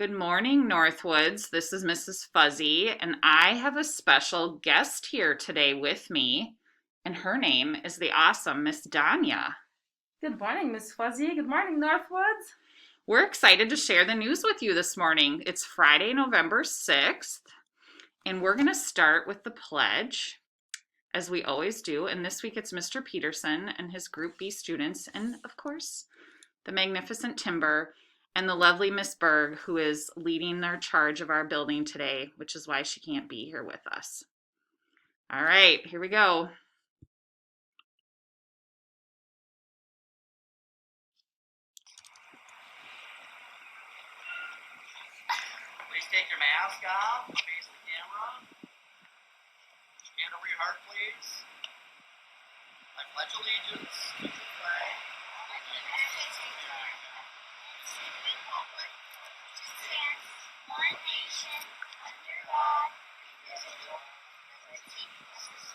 Good morning, Northwoods. This is Mrs. Fuzzy, and I have a special guest here today with me, and her name is the awesome Miss Danya. Good morning, Miss Fuzzy. Good morning, Northwoods. We're excited to share the news with you this morning. It's Friday, November 6th, and we're going to start with the pledge, as we always do. And this week it's Mr. Peterson and his Group B students, and of course, the magnificent Timber, and the lovely Miss Berg, who is leading our charge of our building today, which is why she can't be here with us. All right, here we go. Please take your mask off, face the camera. Hand over your heart, please. I pledge allegiance to the flag of the United States of America, and to the republic which stands one nation under God, indivisible, with liberty and justice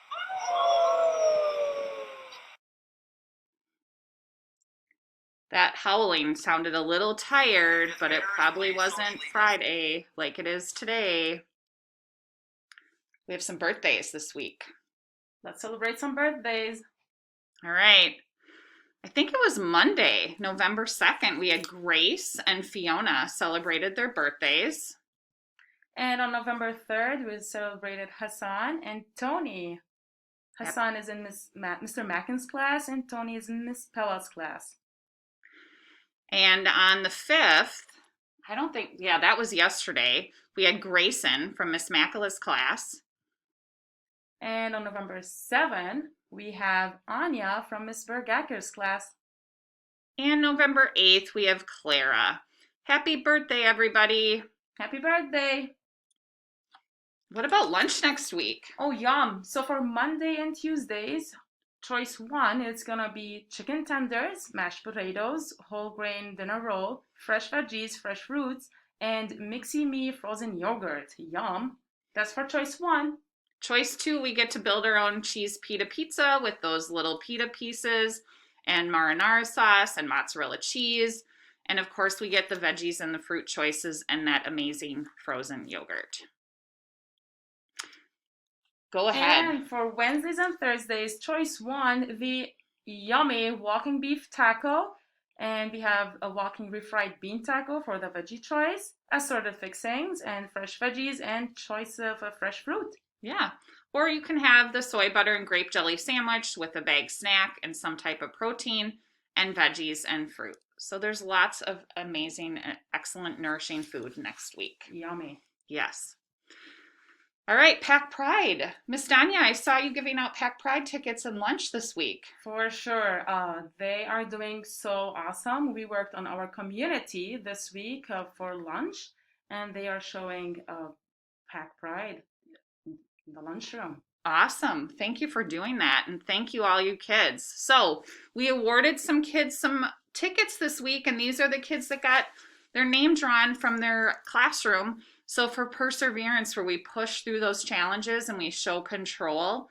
for all. That howling sounded a little tired, but it probably wasn't Friday like it is today. We have some birthdays this week. Let's celebrate some birthdays. All right. I think it was Monday, November 2nd, we had Grace and Fiona celebrated their birthdays. And on November 3rd, we celebrated Hassan and Tony. Hassan is in Mr. Mackin's class, and Tony is in Miss Pella's class. And on the 5th, that was yesterday, we had Grayson from Miss Macula's class. And on November 7th, we have Anya from Miss Bergacker's class. And November 8th, we have Clara. Happy birthday, everybody. Happy birthday. What about lunch next week? Oh, yum. So for Monday and Tuesdays, choice 1 is gonna be chicken tenders, mashed potatoes, whole grain dinner roll, fresh veggies, fresh fruits, and Mixie Me frozen yogurt. Yum. That's for choice 1. Choice 2, we get to build our own cheese pita pizza with those little pita pieces and marinara sauce and mozzarella cheese. And of course, we get the veggies and the fruit choices and that amazing frozen yogurt. Go ahead. And for Wednesdays and Thursdays, choice 1, the yummy walking beef taco. And we have a walking refried bean taco for the veggie choice, assorted fixings, and fresh veggies, and choice of a fresh fruit. Yeah. Or you can have the soy butter and grape jelly sandwich with a bag snack and some type of protein and veggies and fruit. So there's lots of amazing, excellent, nourishing food next week. Yummy. Yes. All right, Pack Pride. Miss Danya, I saw you giving out Pack Pride tickets and lunch this week. For sure. They are doing so awesome. We worked on our community this week for lunch, and they are showing Pack Pride in the lunchroom. Awesome. Thank you for doing that. And thank you all you kids. So we awarded some kids some tickets this week, and these are the kids that got their name drawn from their classroom. So for perseverance, where we push through those challenges and we show control,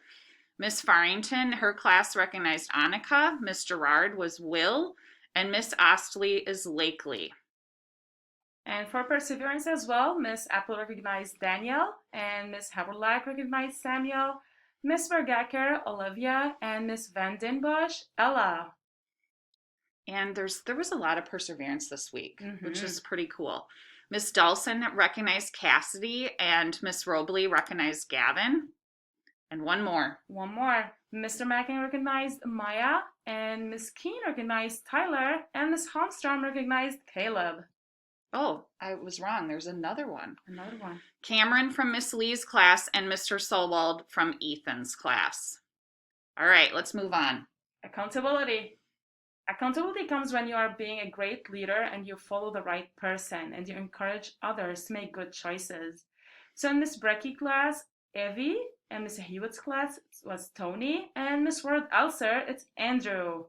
Miss Farrington, her class recognized Annika, Miss Gerard was Will, and Miss Ostley is Lakely. And for perseverance as well, Miss Apple recognized Daniel, and Miss Haverlack recognized Samuel, Miss Vergacker, Olivia, and Miss Van Den Bosch, Ella. And there was a lot of perseverance this week, which is pretty cool. Miss Dawson recognized Cassidy, and Miss Robley recognized Gavin. And one more. Mr. Mackin recognized Maya, and Miss Keene recognized Tyler, and Miss Holmstrom recognized Caleb. Oh, I was wrong. There's another one. Another one. Cameron from Miss Lee's class and Mr. Solwald from Ethan's class. All right, let's move on. Accountability. Accountability comes when you are being a great leader and you follow the right person and you encourage others to make good choices. So in Miss Brecky class, Evie, and Miss Hewitt's class was Tony, and Miss Ward Elser, it's Andrew.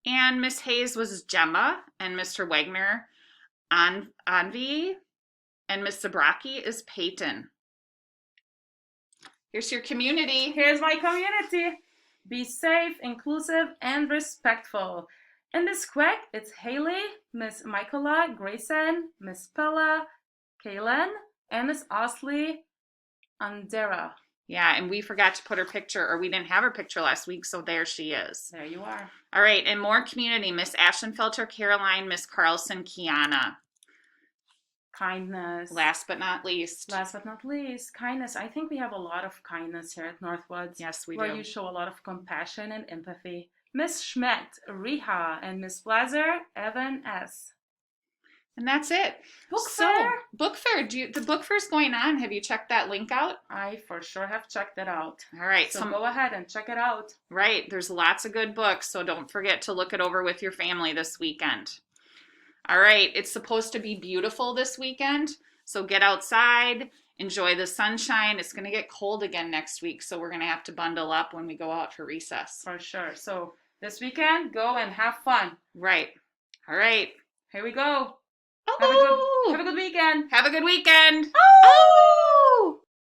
And Miss Hayes was Gemma, and Mr. Wagner, Anvi, and Miss Zabraki is Peyton. Here's your community. Here's my community. Be safe, inclusive, and respectful. In this quick, it's Haley, Miss Michaela, Grayson, Miss Pella, Kaylin, and Miss Osley, Andera. Yeah, and we forgot to put her picture, or we didn't have her picture last week, so there she is. There you are. All right, and more community, Miss Ashenfelter, Caroline, Miss Carlson, Kiana. Kindness. Last but not least. Last but not least, kindness. I think we have a lot of kindness here at Northwoods. Yes, we where do. you show a lot of compassion and empathy. Miss Schmidt, Riha, and Miss Blazer, Evan S. And that's it. Book fair? Book fair. The book fair's going on. Have you checked that link out? I for sure have checked it out. All right. So go ahead and check it out. Right. There's lots of good books, so don't forget to look it over with your family this weekend. All right. It's supposed to be beautiful this weekend, so get outside, enjoy the sunshine. It's going to get cold again next week, so we're going to have to bundle up when we go out for recess. For sure. So this weekend, go and have fun. Right. All right. Here we go. Oh! Have a good weekend. Have a good weekend. Oh!